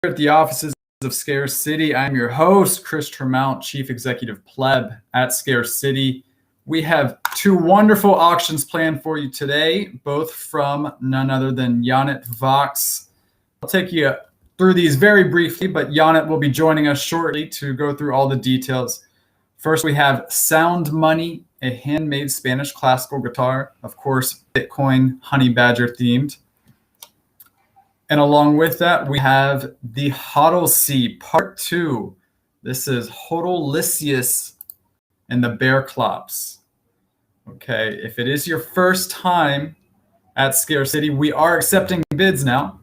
at the offices of Scarce City. I'm your host, Chris Tremount, Chief Executive Pleb at Scarce City. We have two wonderful auctions planned for you today, both from none other than Yonat Vaks. I'll take you through these very briefly, but Yonat will be joining us shortly to go through all the details. First, we have Sound Money, a handmade Spanish classical guitar, of course, Bitcoin Honey Badger themed. And along with that, we have the Hodlysseus Part 2. This is Hodlysseus and the Bearclops. Okay, if it is your first time at Scarce City, we are accepting bids now.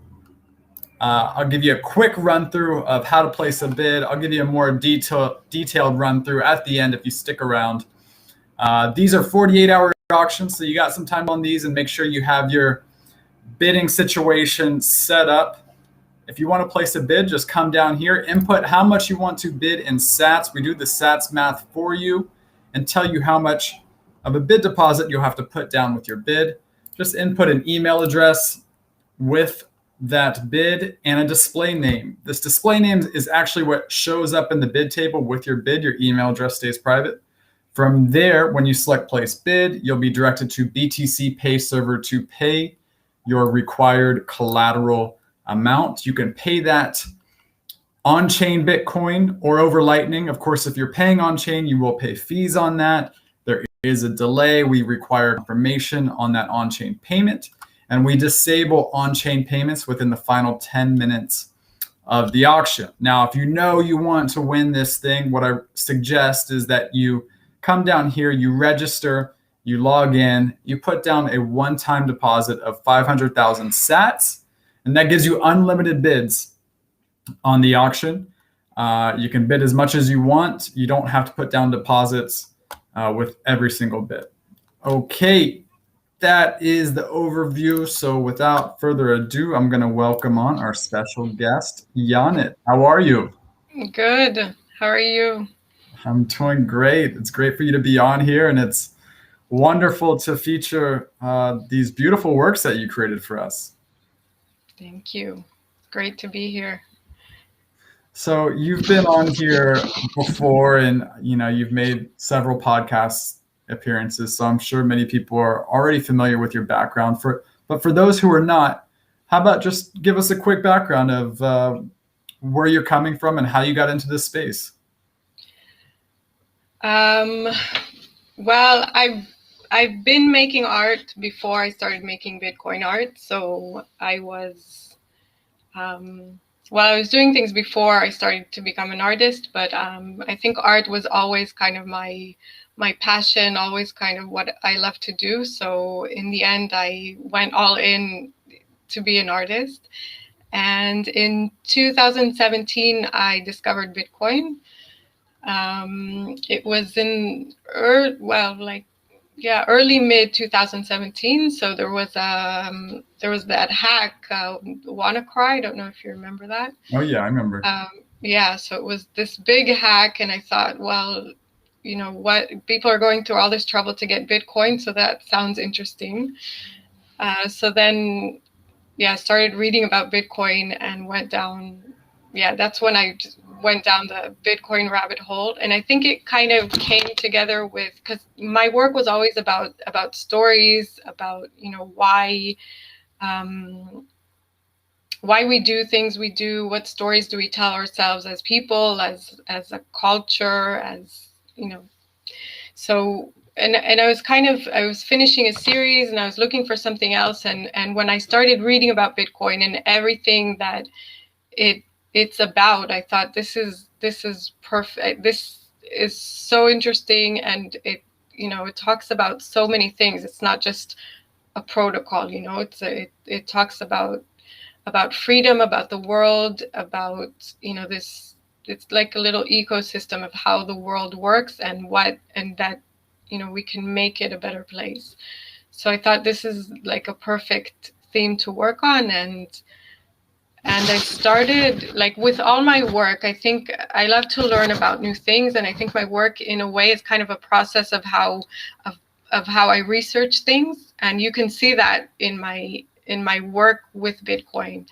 I'll give you a quick run through of how to place a bid. I'll give you a more detailed run through at the end if you stick around. These are 48-hour auctions, so you got some time on these, and make sure you have your bidding situation set up. If you want to place a bid, just come down here, input how much you want to bid in sats. We do the sats math for you and tell you how much of a bid deposit you'll have to put down with your bid. Just input an email address with that bid and a display name. This display name is actually what shows up in the bid table with your bid. Your email address stays private. From there, when you select place bid, you'll be directed to BTC Pay Server to pay your required collateral amount. You can pay that on-chain Bitcoin or over Lightning. Of course, if you're paying on-chain, you will pay fees on that. There is a delay. We require confirmation on that on-chain payment, and we disable on-chain payments within the final 10 minutes of the auction. Now, if you know you want to win this thing, what I suggest is that you come down here, you register, you log in, you put down a one-time deposit of 500,000 sats, and that gives you unlimited bids on the auction. You can bid as much as you want. You don't have to put down deposits with every single bid. Okay, that is the overview. So without further ado, I'm going to welcome on our special guest, Yonat. How are you? Good. How are you? I'm doing great. It's great for you to be on here, and it's wonderful to feature these beautiful works that you created for us. Thank you. Great to be here. So you've been on here before, and you've made several podcast appearances. So I'm sure many people are already familiar with your background. But for those who are not, how about just give us a quick background of where you're coming from and how you got into this space? Well, I've been making art before I started making Bitcoin art. So I was, I was doing things before I started to become an artist, but I think art was always kind of my passion, always kind of what I love to do. So in the end, I went all in to be an artist. And in 2017, I discovered Bitcoin. It was in early mid 2017. So there was that hack, WannaCry. I don't know if you remember that. Oh yeah, I remember. So it was this big hack, and I thought, well, what, people are going through all this trouble to get Bitcoin, so that sounds interesting. So then, I started reading about Bitcoin and went down. That's when I just went down the Bitcoin rabbit hole. And I think it kind of came together with, because my work was always about stories, about, why we do things we do, what stories do we tell ourselves as people, as a culture, as, so, and I was finishing a series, and I was looking for something else. And when I started reading about Bitcoin and everything that it's about, I thought, this is perfect. This is so interesting, and it talks about so many things. It's not just a protocol, it talks about freedom, about the world, about this. It's like a little ecosystem of how the world works and that we can make it a better place. So I thought this is like a perfect theme to work on, and I started, like, with all my work. I think I love to learn about new things, and I think my work, in a way, is kind of a process of how I research things. And you can see that in my work with Bitcoin,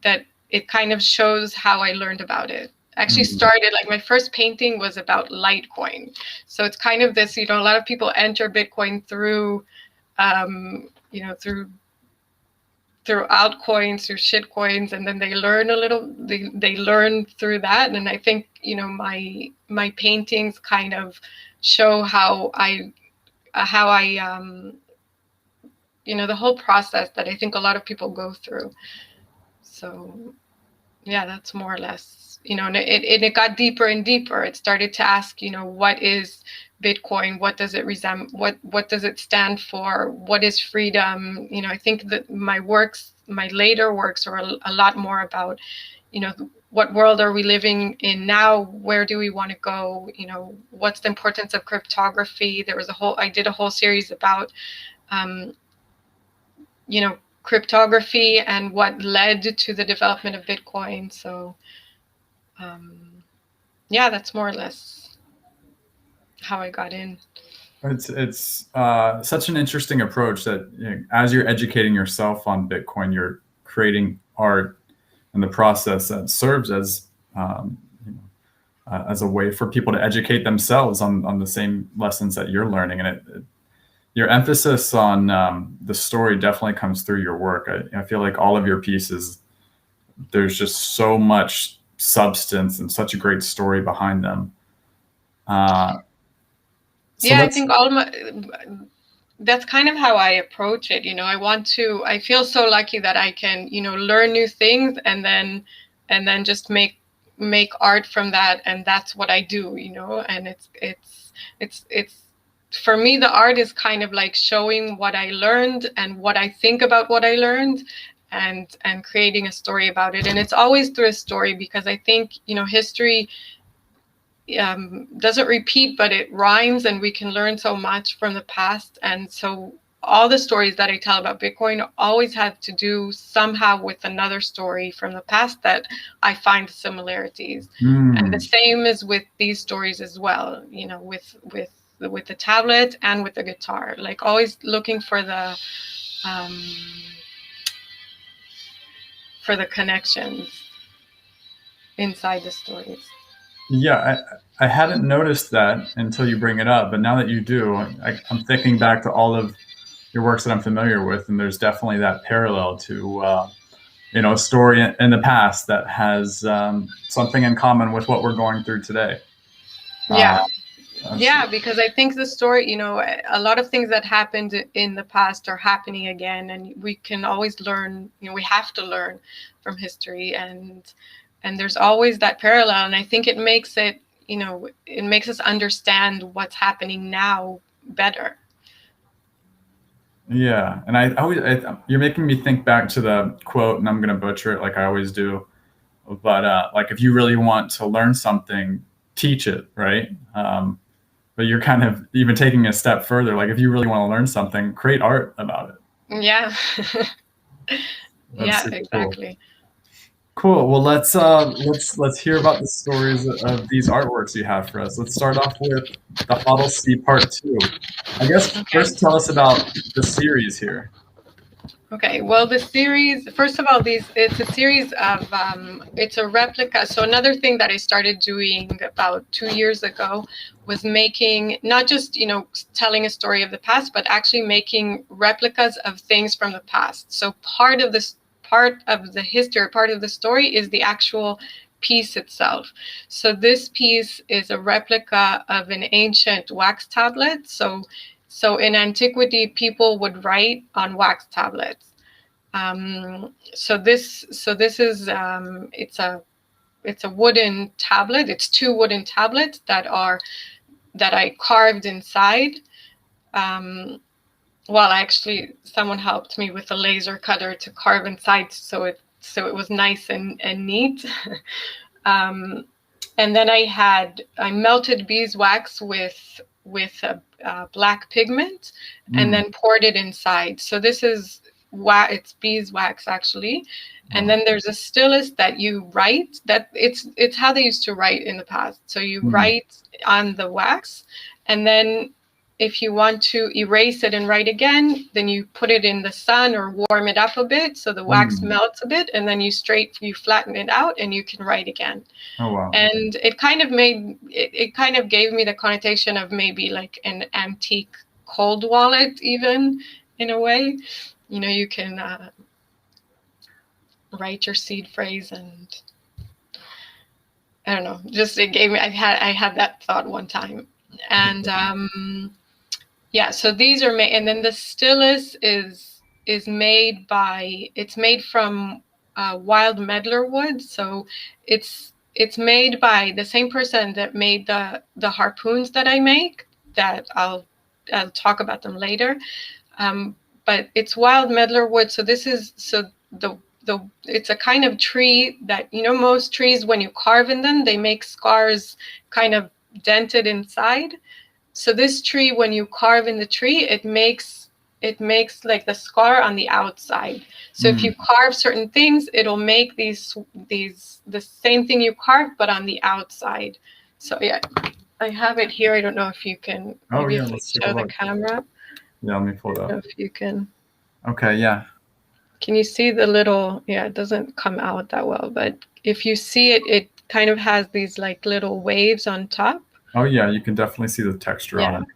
that it kind of shows how I learned about it. Actually Mhm. started, like, my first painting was about Litecoin. So it's kind of this, a lot of people enter Bitcoin through, through altcoins, through shit coins, and then they learn a little, they learn through that. And I think, my paintings kind of show how I the whole process that I think a lot of people go through. So yeah, that's more or less, and it got deeper and deeper. It started to ask, what is Bitcoin? What does it resemble? What does it stand for? What is freedom? I think that my later works are a lot more about, what world are we living in now? Where do we want to go? What's the importance of cryptography? I did a whole series about, um, cryptography and what led to the development of Bitcoin. So, yeah, that's more or less how I got in. It's such an interesting approach that, as you're educating yourself on Bitcoin, you're creating art in the process that serves as a way for people to educate themselves on the same lessons that you're learning. And your emphasis on the story definitely comes through your work. I feel like all of your pieces, there's just so much substance and such a great story behind them. So Yeah, I let's think that's kind of how I approach it. I feel so lucky that I can, learn new things and then just make art from that. And that's what I do, and it's for me, the art is kind of like showing what I learned and what I think about what I learned, and creating a story about it. And it's always through a story, because I think, history doesn't repeat, but it rhymes, and we can learn so much from the past. And so all the stories that I tell about Bitcoin always have to do somehow with another story from the past that I find similarities. And the same is with these stories as well, with the tablet and with the guitar, like always looking for the connections inside the stories. Yeah, I hadn't noticed that until you bring it up, but now that you do, I'm thinking back to all of your works that I'm familiar with, and there's definitely that parallel to a story in the past that has something in common with what we're going through today. Yeah. That's- Yeah, because I think the story, a lot of things that happened in the past are happening again, and we can always learn, we have to learn from history, and there's always that parallel. And I think it makes us understand what's happening now better. Yeah, and you're making me think back to the quote, and I'm going to butcher it like I always do, but like, if you really want to learn something, teach it, right? But you're kind of even taking a step further. Like, if you really want to learn something, create art about it. Yeah. That's Yeah, super cool. exactly. Cool. Well, let's hear about the stories of these artworks you have for us. Let's start off with the Hodlysseus Part 2. I guess Okay. first tell us about the series here. Okay, well, the series, first of all, it's a series of, it's a replica. So another thing that I started doing about 2 years ago was making, not just, telling a story of the past, but actually making replicas of things from the past. So part of the history, part of the story is the actual piece itself. So this piece is a replica of an ancient wax tablet. So in antiquity, people would write on wax tablets. So this is it's a wooden tablet. It's two wooden tablets that I carved inside. Well, actually, someone helped me with a laser cutter to carve inside, so it was nice and neat. And then I melted beeswax with a black pigment, and then poured it inside. So this is it's beeswax, actually. And then there's a stylus that you write. That it's how they used to write in the past. So you write on the wax, and then if you want to erase it and write again, then you put it in the sun or warm it up a bit so the wax melts a bit, and then you flatten it out and you can write again. Oh wow. And it kind of gave me the connotation of maybe like an antique cold wallet, even, in a way. You know, you can write your seed phrase, and I don't know, just it gave me, I had that thought one time. And yeah, so these are made, and then the stylus is made it's made from wild medlar wood. So it's made by the same person that made the harpoons that I make, that I'll talk about them later. But it's wild medlar wood. So this is, it's a kind of tree that, you know, most trees, when you carve in them, they make scars kind of dented inside. So this tree, when you carve in the tree, it makes like the scar on the outside. So if you carve certain things, it'll make the same thing you carved, but on the outside. So yeah, I have it here. I don't know if you can, maybe if I show the camera. Yeah, let me pull it up. I don't know if you can. Okay, yeah. Can you see the little, yeah, it doesn't come out that well, but if you see it, it kind of has these like little waves on top. Oh yeah, you can definitely see the texture on it.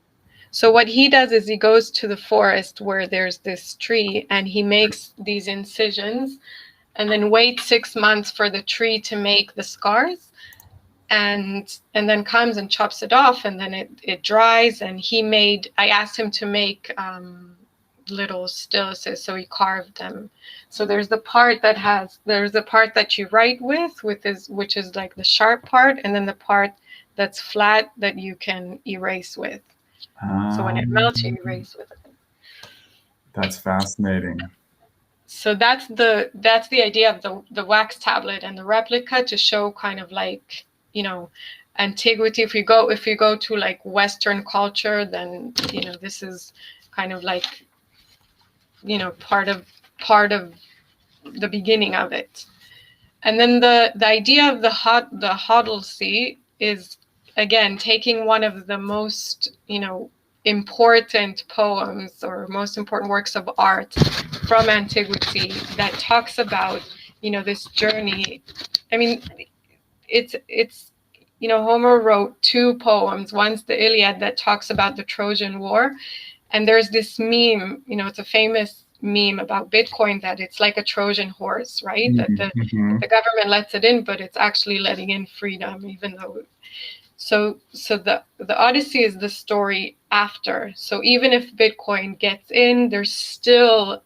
So what he does is he goes to the forest where there's this tree, and he makes these incisions, and then waits 6 months for the tree to make the scars, and then comes and chops it off, and then it dries. And I asked him to make little styluses, so he carved them. So there's the part that you write with which is like the sharp part, and then the part that's flat that you can erase with. So when it melts, you erase with it. That's fascinating. So that's the idea of the wax tablet and the replica, to show kind of like, you know, antiquity. If you go to like Western culture, then, you know, this is kind of like, you know, part of the beginning of it. And then the idea of the Hodlysseus is, again, taking one of the most, you know, important poems or most important works of art from antiquity that talks about, you know, this journey. I mean, it's you know, Homer wrote 2 poems. One's the Iliad that talks about the Trojan War, and there's this meme, you know, it's a famous meme about Bitcoin, that it's like a Trojan horse, right? That the government lets it in, but it's actually letting in freedom, even though. So the Odyssey is the story after. So even if Bitcoin gets in, there's still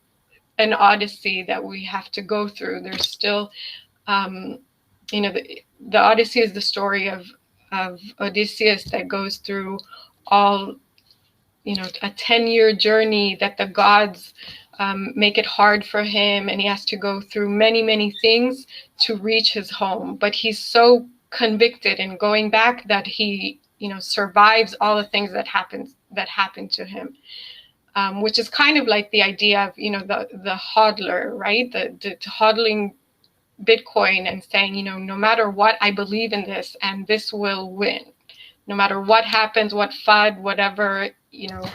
an Odyssey that we have to go through. There's still, you know, the Odyssey is the story of Odysseus that goes through all, you know, a 10-year journey that the gods make it hard for him, and he has to go through many, many things to reach his home. But he's so convicted in going back that he, you know, survives all the things that happened to him, which is kind of like the idea of, you know, the hodler, right? The hodling Bitcoin and saying, you know, no matter what, I believe in this, and this will win. No matter what happens, what FUD, whatever, you know,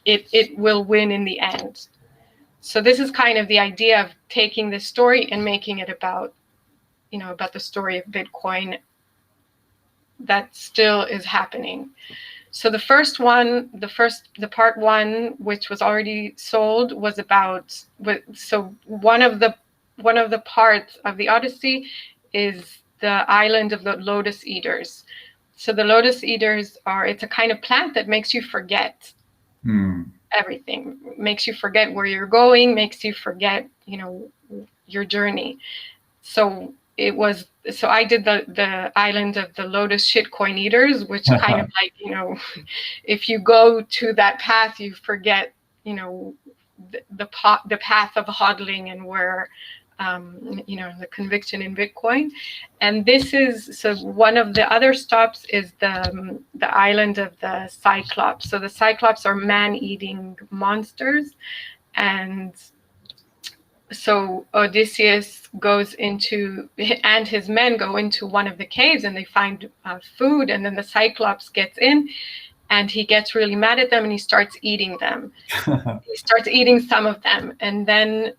it will win in the end. So this is kind of the idea of taking this story and making it about, you know, about the story of Bitcoin that still is happening. So the part 1, which was already sold, was about, so one of the parts of the Odyssey is the island of the Lotus eaters. So the Lotus eaters it's a kind of plant that makes you forget everything, makes you forget where you're going, makes you forget, you know, your journey. So I did the island of the Lotus shitcoin eaters, which kind of like, you know, if you go to that path, you forget, you know, the path of hodling and where, you know, the conviction in Bitcoin. And this is, so one of the other stops is the island of the Cyclops. So the Cyclops are man-eating monsters, and so Odysseus goes into, and his men go into one of the caves, and they find food, and then the Cyclops gets in, and he gets really mad at them, and he starts eating them. He starts eating some of them, and then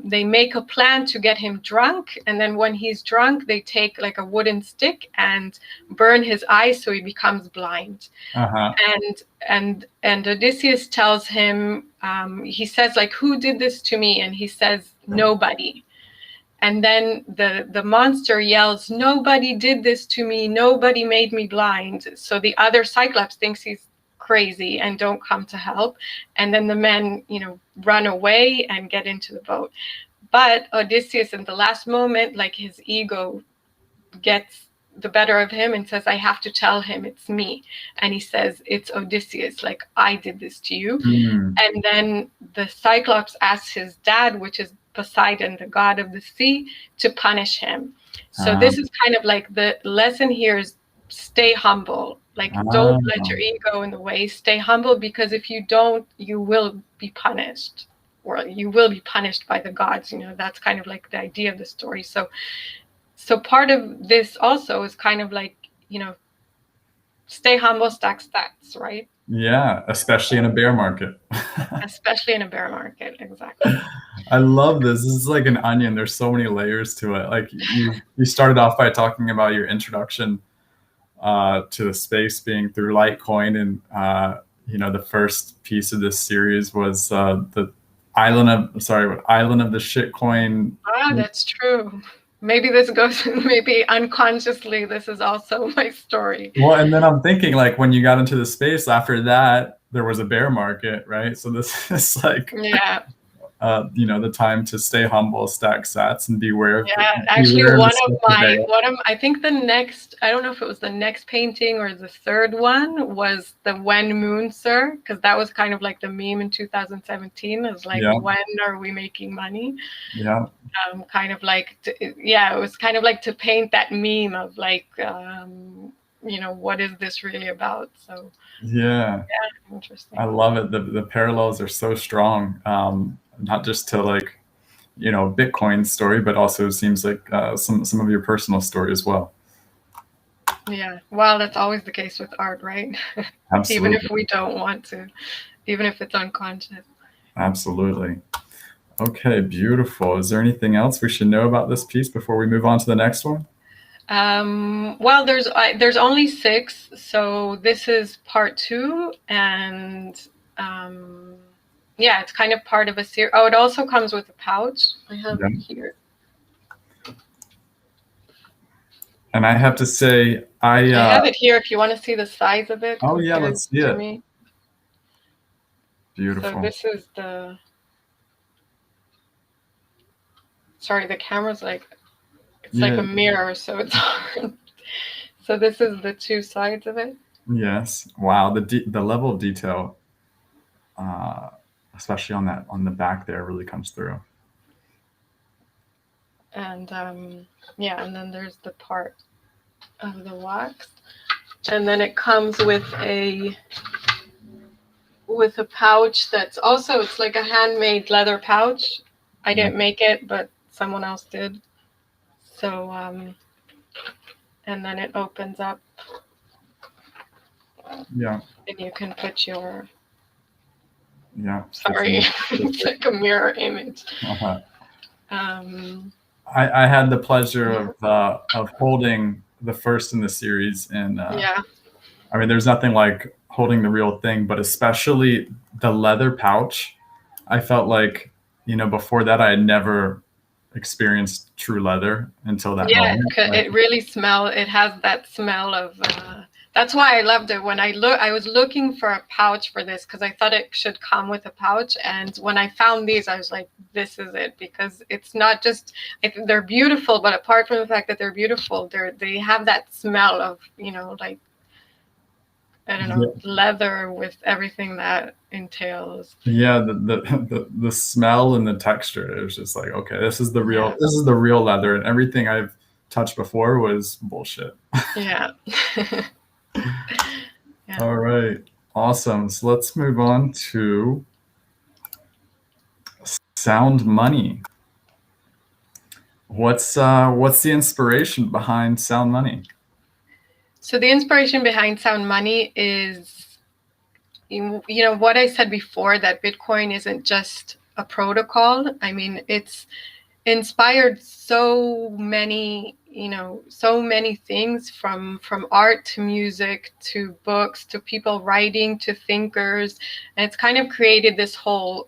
they make a plan to get him drunk, and then when he's drunk, they take like a wooden stick and burn his eyes so he becomes blind. And Odysseus tells him, he says, like, who did this to me? And he says, nobody. And then the monster yells, nobody did this to me, nobody made me blind. So the other Cyclops thinks he's crazy and don't come to help. And then the men, run away and get into the boat. But Odysseus, in the last moment, like, his ego gets the better of him and says, I have to tell him it's me. And he says, it's Odysseus, like, I did this to you. And then the Cyclops asks his dad, which is Poseidon, the god of the sea, to punish him. So this is kind of like the lesson here is stay humble. Like, don't let your ego in the way. Stay humble, because if you don't, you will be punished, or you will be punished by the gods. That's kind of like the idea of the story. So part of this also is kind of like, stay humble, stack stats, right? Yeah, especially in a bear market. Especially in a bear market, exactly. I love this. This is like an onion. There's so many layers to it. Like, you started off by talking about your introduction to the space being through Litecoin, and the first piece of this series was the island of the shitcoin. That's true. Maybe this goes, maybe unconsciously, this is also my story. Well, and then I'm thinking, like, when you got into the space after that, there was a bear market, right? So this is like, the time to stay humble, stack sats, and beware of. Yeah, actually, I think the next, I don't know if it was the next painting or the third one, was the When Moon Sir, because that was kind of like the meme in 2017. It was like, when are we making money? Yeah. Kind of like, it was kind of like to paint that meme of like, what is this really about? So yeah, interesting. I love it. The parallels are so strong, not just to like, Bitcoin's story, but also seems like some of your personal story as well. Yeah, well, that's always the case with art, right? Absolutely. Even if we don't want to, even if it's unconscious. Absolutely. Okay, beautiful. Is there anything else we should know about this piece before we move on to the next one? Well, there's only 6, so this is part 2, and it's kind of part of a series. Oh, it also comes with a pouch. I have it here. And I have to say, I have it here if you want to see the size of it. Oh yeah, let's see it. Beautiful. So this is the. Sorry, the camera's like, it's like a mirror, so it's hard. So this is the 2 sides of it. Yes. Wow. The level of detail, especially on the back there, really comes through. And and then there's the part of the wax, and then it comes with a pouch that's also, it's like a handmade leather pouch. I didn't make it, but someone else did. So and then it opens up. Yeah. And you can put your. Yeah. Sorry, it's like a mirror image. I had the pleasure of holding the first in the series, and I mean, there's nothing like holding the real thing, but especially the leather pouch. I felt like, before that, I had never experienced true leather until that moment. It really smells. It has that smell of. That's why I loved it. When I was looking for a pouch for this, because I thought it should come with a pouch. And when I found these, I was like, this is it, because it's not just, they're beautiful, but apart from the fact that they're beautiful, they have that smell of, like, I don't know, leather with everything that entails. Yeah, the smell and the texture. It was just like, okay, this is the real leather, and everything I've touched before was bullshit. Yeah. All right, awesome. So let's move on to Sound Money. What's the inspiration behind Sound Money? So the inspiration behind Sound Money is, you know, what I said before, that Bitcoin isn't just a protocol. I mean, it's inspired so many, you know, so many things, from art to music to books to people writing to thinkers, and it's kind of created this whole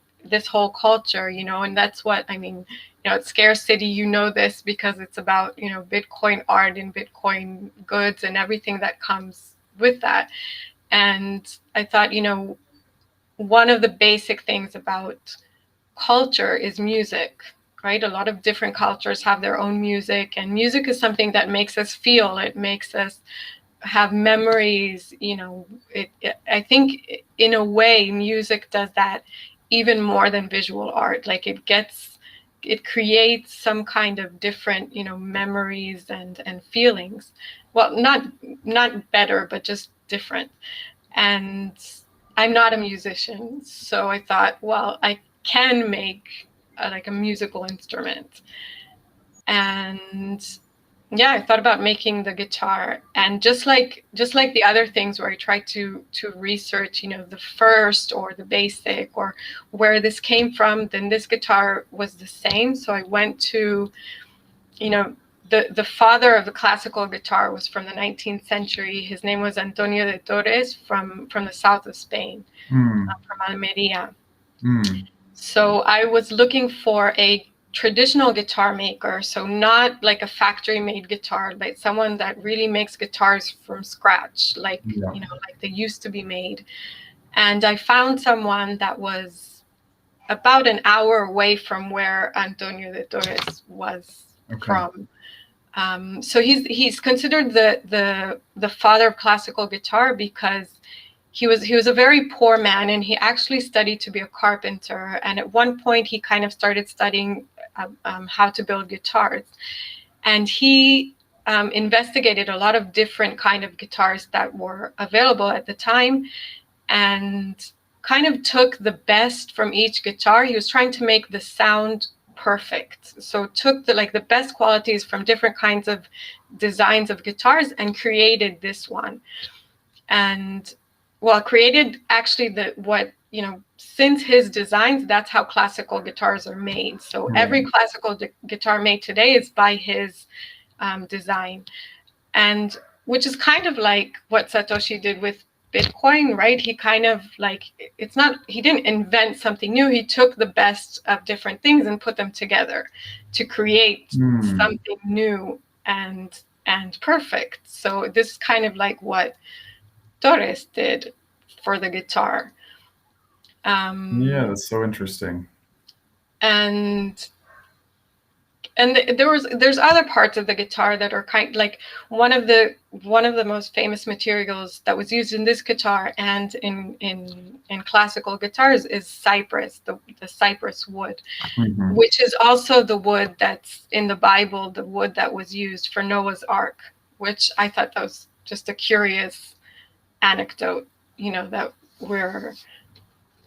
culture, you know. And that's what I mean, you know, at Scare City, you know this because it's about, you know, Bitcoin art and Bitcoin goods and everything that comes with that. And I thought, you know, one of the basic things about culture is music, right? A lot of different cultures have their own music, and music is something that makes us feel. It makes us have memories, you know. I think in a way music does that even more than visual art. Like it creates some kind of different, you know, memories and feelings. Well, not better, but just different. And I'm not a musician, so I thought, well, I can make like a musical instrument. And yeah, I thought about making the guitar. And just like the other things where I tried to research, you know, the first or the basic or where this came from, then this guitar was the same. So I went to, you know, the father of the classical guitar was from the 19th century. His name was Antonio de Torres, from the south of Spain, from Almeria. So I was looking for a traditional guitar maker, so not like a factory-made guitar, but someone that really makes guitars from scratch, like, you know, like they used to be made. And I found someone that was about an hour away from where Antonio de Torres was from. So he's considered the father of classical guitar because he was a very poor man, and he actually studied to be a carpenter. And at one point, he kind of started studying how to build guitars. And he investigated a lot of different kind of guitars that were available at the time, and kind of took the best from each guitar. He was trying to make the sound perfect. So took the best qualities from different kinds of designs of guitars and created this one. And well, created actually since his designs, that's how classical guitars are made. So every classical guitar made today is by his design. And which is kind of like what Satoshi did with Bitcoin, right? He kind of he didn't invent something new. He took the best of different things and put them together to create something new and perfect. So this is kind of like what Torres did for the guitar. Yeah, that's so interesting. And there's other parts of the guitar that are kind like one of the most famous materials that was used in this guitar and in classical guitars is cypress, the cypress wood, which is also the wood that's in the Bible, the wood that was used for Noah's Ark, which I thought that was just a curious anecdote, you know, that where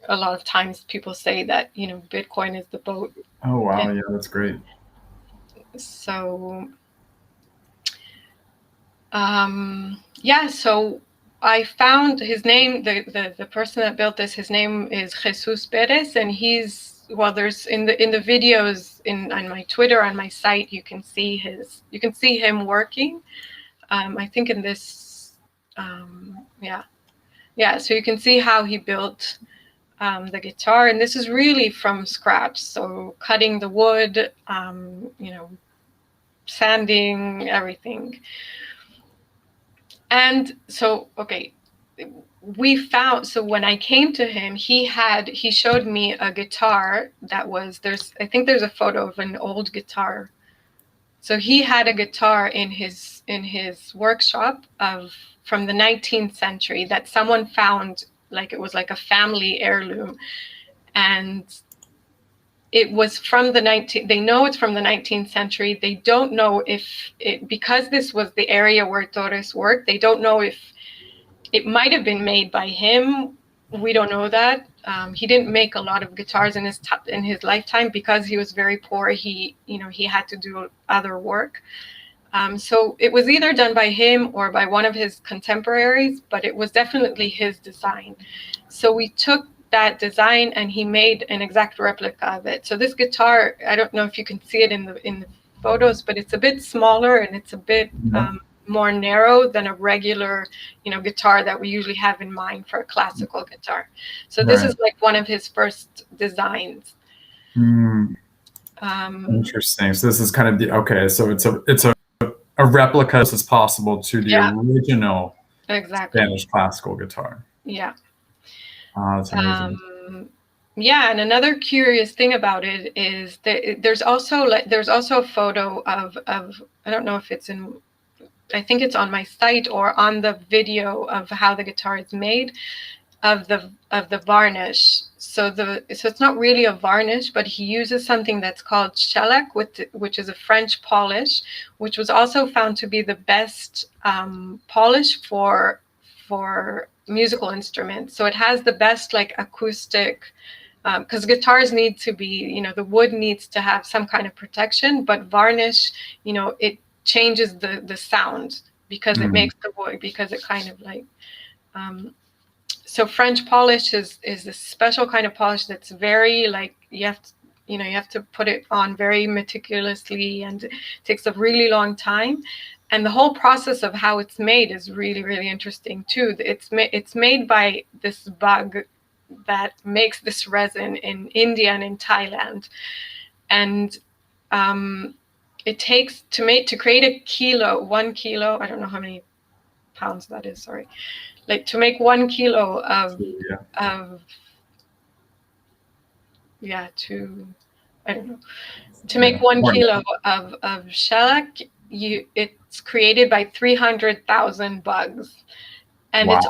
a lot of times people say that, you know, Bitcoin is the boat. Oh wow, yeah, that's great. So so I found his name, the person that built this, his name is Jesus Perez, and there's in the videos on my Twitter, on my site, you can see him working. I think in this so you can see how he built the guitar, and this is really from scratch. So cutting the wood, sanding everything. And so, when I came to him, he showed me a guitar that was, I think there's a photo of an old guitar. So he had a guitar in his workshop from the 19th century that someone found, like it was like a family heirloom. And it was from they know it's from the 19th century. They don't know because this was the area where Torres worked, they don't know if it might have been made by him. We don't know that. he didn't make a lot of guitars in his lifetime because he was very poor. He had to do other work. So it was either done by him or by one of his contemporaries, but it was definitely his design. So we took that design and he made an exact replica of it. So this guitar, I don't know if you can see it in the photos, but it's a bit smaller and it's a bit more narrow than a regular, guitar that we usually have in mind for a classical guitar. So this is like one of his first designs. Interesting. So this is kind of so it's a replica as possible to the original Spanish classical guitar. Yeah. That's amazing. Yeah, and another curious thing about it is that there's also a photo of I don't know if it's in, I think it's on my site or on the video of how the guitar is made, of the varnish. So it's not really a varnish, but he uses something that's called shellac, which is a French polish, which was also found to be the best polish for musical instruments. So it has the best like acoustic, because guitars need to be, the wood needs to have some kind of protection, but varnish, it changes the sound because it makes the wood, because it kind of like, so French polish is this special kind of polish that's very like, you have to put it on very meticulously, and it takes a really long time. And the whole process of how it's made is really, really interesting too. It's made by this bug that makes this resin in India and in Thailand. And it takes to create 1 kilo, I don't know how many pounds that is, sorry. Like to make 1 kilo of I don't know. To make 1 kilo of shellac, it's created by 300,000 bugs. And it's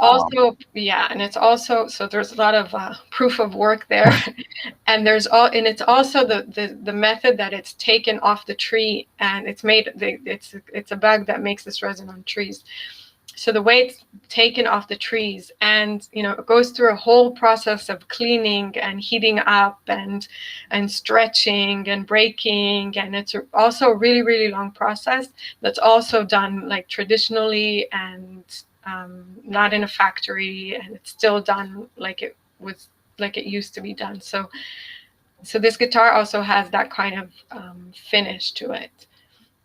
also so there's a lot of proof of work there. And it's also the method that it's taken off the tree, and it's a bug that makes this resin on trees. So the way it's taken off the trees, and it goes through a whole process of cleaning and heating up and stretching and breaking, and it's also a really, really long process that's also done like traditionally and not in a factory, and it's still done like it used to be done. So this guitar also has that kind of finish to it.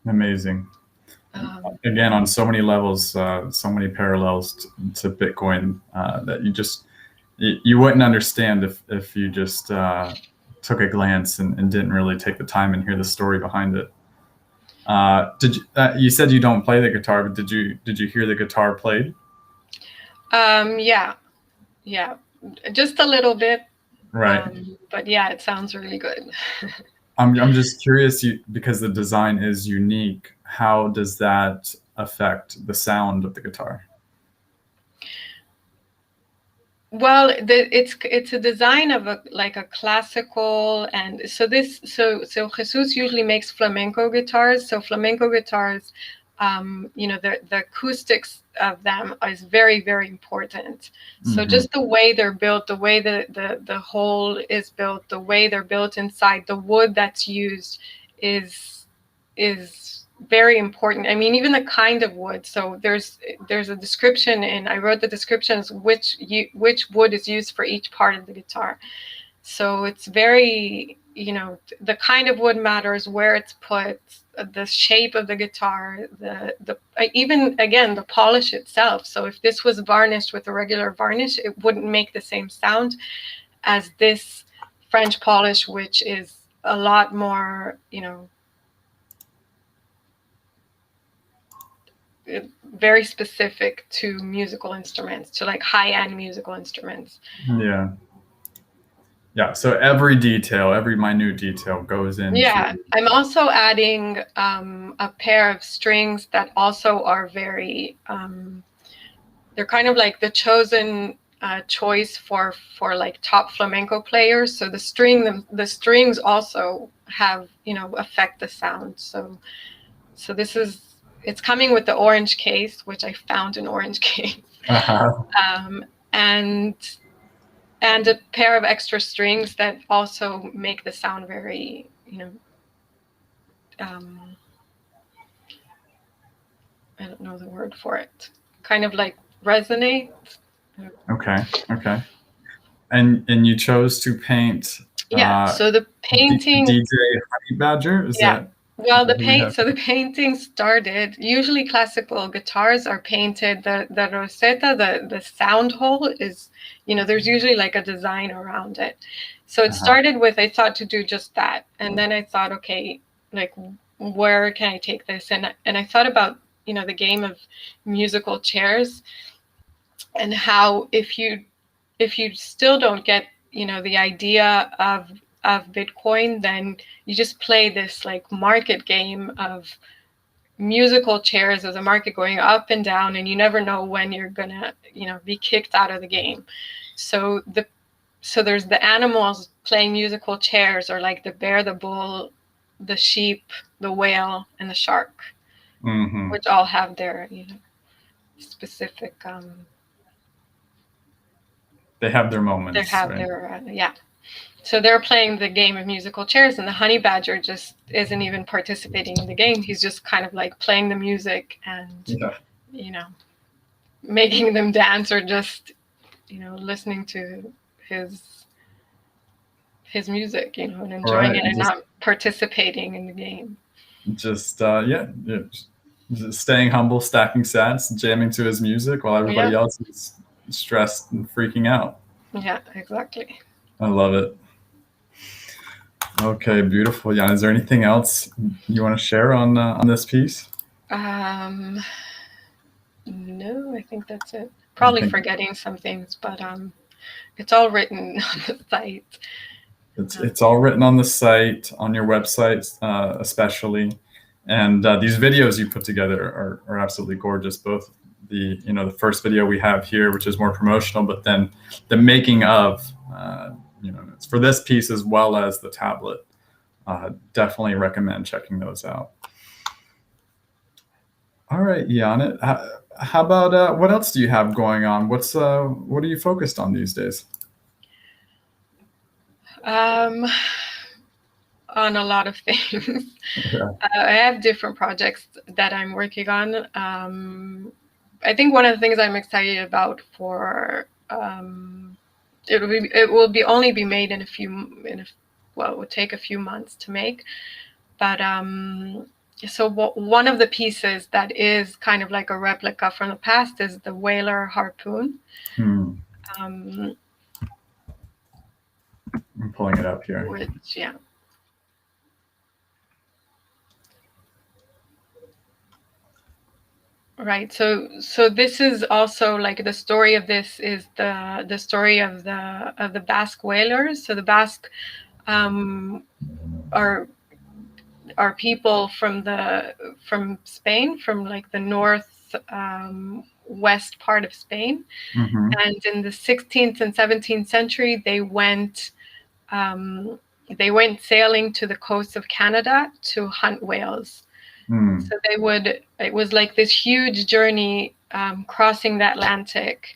Amazing. Again, on so many levels, so many parallels to Bitcoin that you wouldn't understand if you just took a glance and didn't really take the time and hear the story behind it. You said you don't play the guitar, but did you hear the guitar played? Yeah, just a little bit. Right. But yeah, it sounds really good. I'm just curious, because the design is unique. How does that affect the sound of the guitar? Well, it's a design of a classical, and so Jesus usually makes flamenco guitars. So flamenco guitars, the acoustics of them is very, very important. So just the way they're built, the way the hole is built, the way they're built inside, the wood that's used is very important. I mean, even the kind of wood. So there's a description, and I wrote the descriptions which wood is used for each part of the guitar. So it's very, the kind of wood matters, where it's put, the shape of the guitar, even again the polish itself. So if this was varnished with a regular varnish, it wouldn't make the same sound as this French polish, which is a lot more, very specific to musical instruments, to like high-end musical instruments. Yeah, so every minute detail goes into... Yeah, I'm also adding a pair of strings that also are very, they're kind of like the chosen choice for like top flamenco players. So the strings also have, affect the sound. So it's coming with the orange case, which I found an orange case. Uh-huh. And and a pair of extra strings that also make the sound very, I don't know the word for it, kind of like resonate. Okay. And you chose to paint. So the painting. DJ Honey Badger, is that? Well, who we have? so the painting started. Usually, classical guitars are painted. The rosetta, the sound hole is, there's usually like a design around it. So it started with, I thought to do just that, and then I thought, okay, like where can I take this? And I thought about the game of musical chairs, and how if you still don't get the idea of Bitcoin, then you just play this like market game of musical chairs as a market going up and down, and you never know when you're gonna be kicked out of the game. So there's the animals playing musical chairs, or like the bear, the bull, the sheep, the whale, and the shark, which all have their specific they have their moments. They have their So they're playing the game of musical chairs, and the honey badger just isn't even participating in the game. He's just kind of like playing the music and making them dance, or just listening to his music, and enjoying it, and not participating in the game. Just just staying humble, stacking sats, jamming to his music while everybody else is stressed and freaking out. Yeah, exactly. I love it. Okay, beautiful. Jan, is there anything else you want to share on this piece? No, I think that's it. Probably forgetting some things, but it's all written on the site. It's all written on the site, on your website, especially. And these videos you put together are absolutely gorgeous. Both the first video we have here, which is more promotional, but then the making of it's for this piece as well as the tablet. Definitely recommend checking those out. All right, Yonat, how about what else do you have going on? What are you focused on these days? On a lot of things. I have different projects that I'm working on. I think one of the things I'm excited about for it will only be made it would take a few months to make, but so one of the pieces that is kind of like a replica from the past is the whaler harpoon. I'm pulling it up here. Right. So this is also like the story of this is the story of the Basque Whalers. So the Basque are people from Spain, from like the north west part of Spain. And in the 16th and 17th century, they went sailing to the coast of Canada to hunt whales. So it was like this huge journey crossing the Atlantic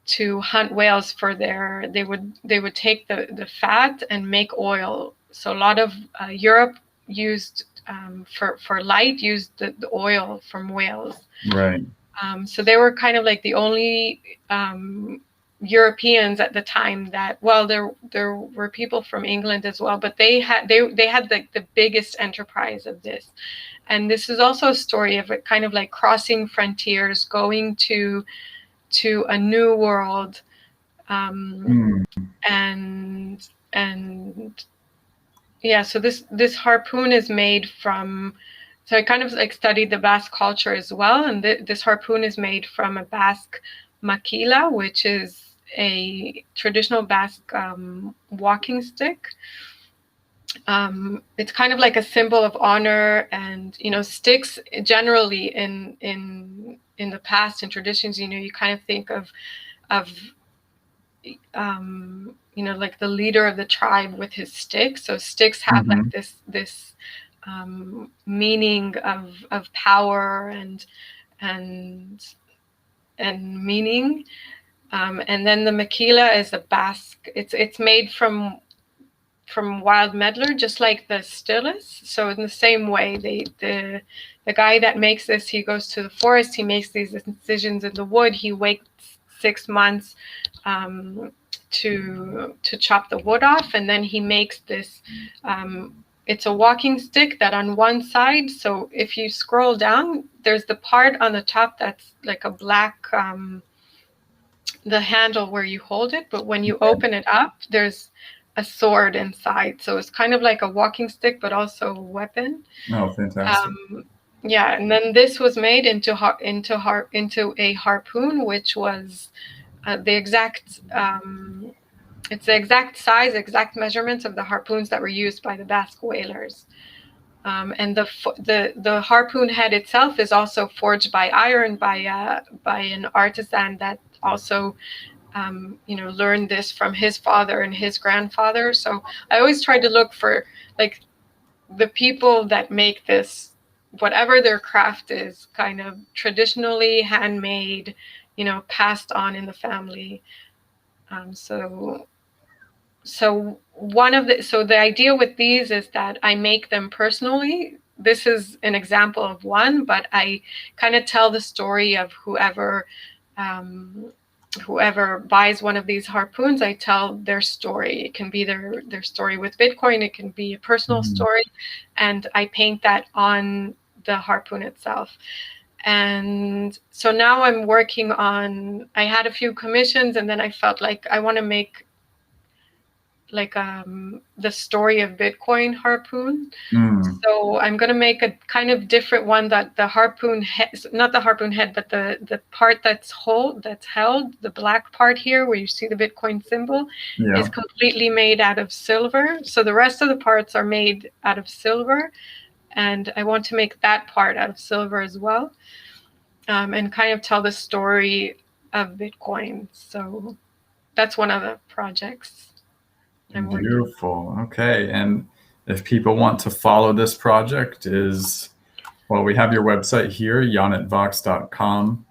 to hunt whales for they would take the fat and make oil. So a lot of Europe used for light used the oil from whales. Right. So they were kind of like the only Europeans at the time that, well, there were people from England as well, but they had like the biggest enterprise of this. And this is also a story of it kind of like crossing frontiers, going to a new world, and so this harpoon is made from. So I kind of like studied the Basque culture as well, and this harpoon is made from a Basque maquila, which is a traditional Basque walking stick. It's kind of like a symbol of honor, and sticks generally in the past, in traditions, you kind of think of like the leader of the tribe with his stick. So sticks have like this meaning of power and meaning. And then the maquila is a Basque. It's made from wild medlar, just like the stylus. So in the same way, the guy that makes this, he goes to the forest, he makes these incisions in the wood, he waits 6 months to chop the wood off, and then he makes this. It's a walking stick that on one side, so if you scroll down, there's the part on the top that's like a black, the handle where you hold it, but when you open it up, there's a sword inside. So it's kind of like a walking stick, but also a weapon. Oh, fantastic. Yeah, and then this was made into a harpoon, which was the exact. It's the exact size, exact measurements of the harpoons that were used by the Basque Whalers. And the harpoon head itself is also forged by iron by an artisan that also learned this from his father and his grandfather. So I always try to look for like the people that make this, whatever their craft is, kind of traditionally handmade, passed on in the family. So the idea with these is that I make them personally. This is an example of one, but I kind of tell the story of whoever buys one of these harpoons. I tell their story. It can be their story with Bitcoin. It can be a personal story, and I paint that on the harpoon itself. And so now I'm working on. I had a few commissions, and then I felt like I want to make like the story of Bitcoin harpoon. So I'm going to make a kind of different one that the harpoon head, not the harpoon head, but the part that's held, the black part here where you see the Bitcoin symbol, is completely made out of silver. So the rest of the parts are made out of silver. And I want to make that part out of silver as well. And kind of tell the story of Bitcoin. So that's one of the projects. Beautiful. Okay. And if people want to follow this project we have your website here, yonatvaks.com.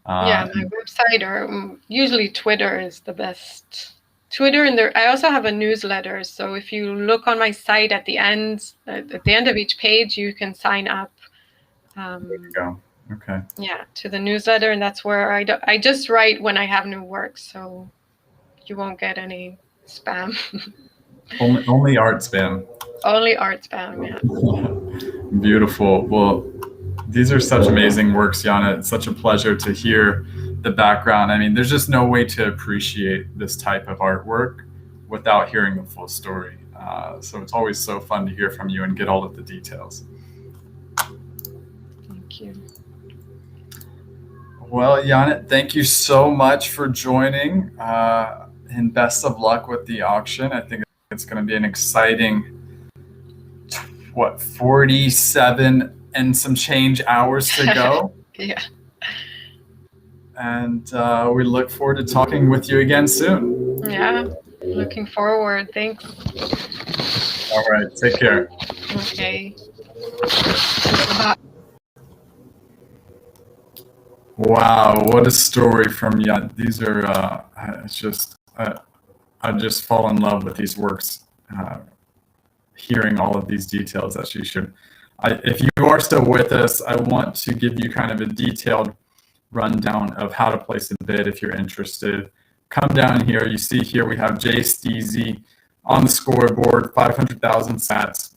Yeah, my website, or usually Twitter is the best. Twitter, and I also have a newsletter. So if you look on my site at the end of each page, you can sign up. There you go. Okay. Yeah, to the newsletter, and that's where I just write when I have new work, so you won't get any spam. Only art spam. Only art spam, yeah. Beautiful. Well, these are such amazing works, Yonat. It's such a pleasure to hear the background. I mean, there's just no way to appreciate this type of artwork without hearing the full story. So it's always so fun to hear from you and get all of the details. Thank you. Well, Yonat, thank you so much for joining. And best of luck with the auction. I think it's going to be an exciting, 47 and some change hours to go. Yeah. And we look forward to talking with you again soon. Yeah, looking forward. Thanks. All right, take care. Okay. Wow, what a story from Yonat. These are, I just fall in love with these works, hearing all of these details that you should. If you are still with us, I want to give you kind of a detailed rundown of how to place a bid if you're interested. Come down here. You see here we have Jay Steezy on the scoreboard, 500,000 sats.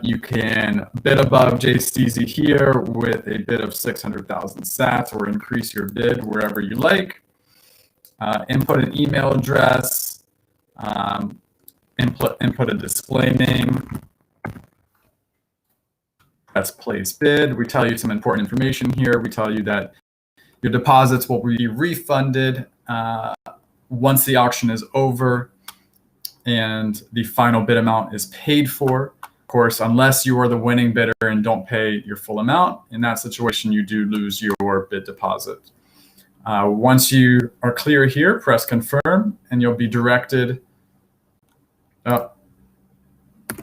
You can bid above Jay Steezy here with a bid of 600,000 sats, or increase your bid wherever you like. Input an email address, input a display name, press place bid. We tell you some important information here. We tell you that your deposits will be refunded once the auction is over and the final bid amount is paid for. Of course, unless you are the winning bidder and don't pay your full amount, in that situation, you do lose your bid deposit. Once you are clear here, press confirm, and you'll be directed. Oh, I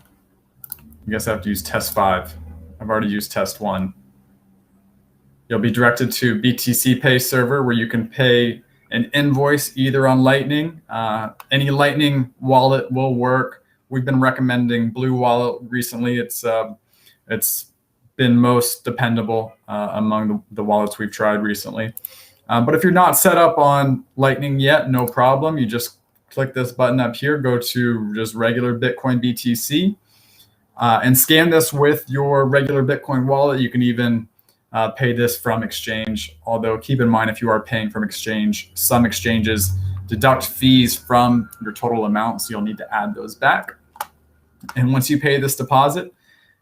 guess I have to use test 5. I've already used test 1. You'll be directed to BTC Pay server, where you can pay an invoice either on Lightning. Any Lightning wallet will work. We've been recommending Blue Wallet recently. It's been most dependable among the wallets we've tried recently. But if you're not set up on Lightning yet, no problem. You just click this button up here, go to just regular Bitcoin BTC, and scan this with your regular Bitcoin wallet. You can even pay this from exchange, although keep in mind, if you are paying from exchange, some exchanges deduct fees from your total amount, so you'll need to add those back. And once you pay this deposit,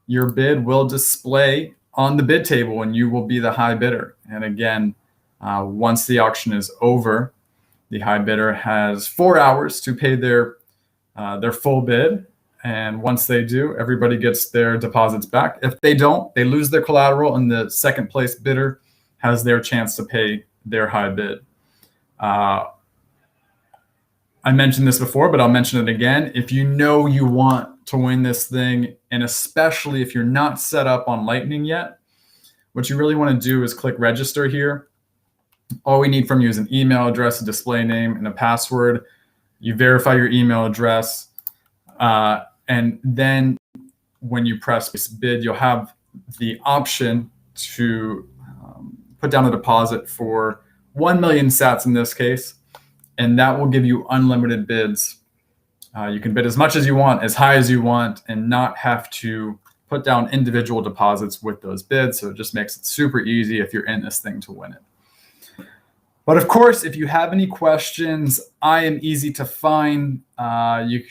your bid will display on the bid table and you will be the high bidder. And again, once the auction is over, the high bidder has 4 hours to pay their full bid. And once they do, everybody gets their deposits back. If they don't, they lose their collateral, and the second place bidder has their chance to pay their high bid. I mentioned this before, but I'll mention it again. If you know you want to win this thing, and especially if you're not set up on Lightning yet, what you really want to do is click register here. All we need from you is an email address, a display name, and a password. You verify your email address. And then when you press bid, you'll have the option to put down a deposit for 1 million sats in this case, and that will give you unlimited bids. You can bid as much as you want, as high as you want, and not have to put down individual deposits with those bids. So it just makes it super easy if you're in this thing to win it. But of course, if you have any questions, I am easy to find. You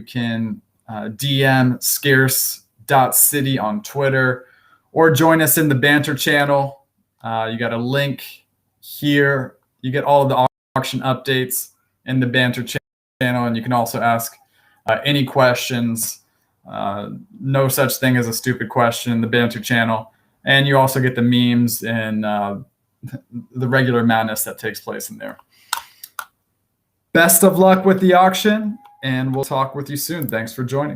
can DM scarce.city on Twitter, or join us in the banter channel. You got a link here. You get all of the auction updates in the banter channel, and you can also ask any questions. No such thing as a stupid question in the banter channel. And you also get the memes and the regular madness that takes place in there. Best of luck with the auction, and we'll talk with you soon. Thanks for joining.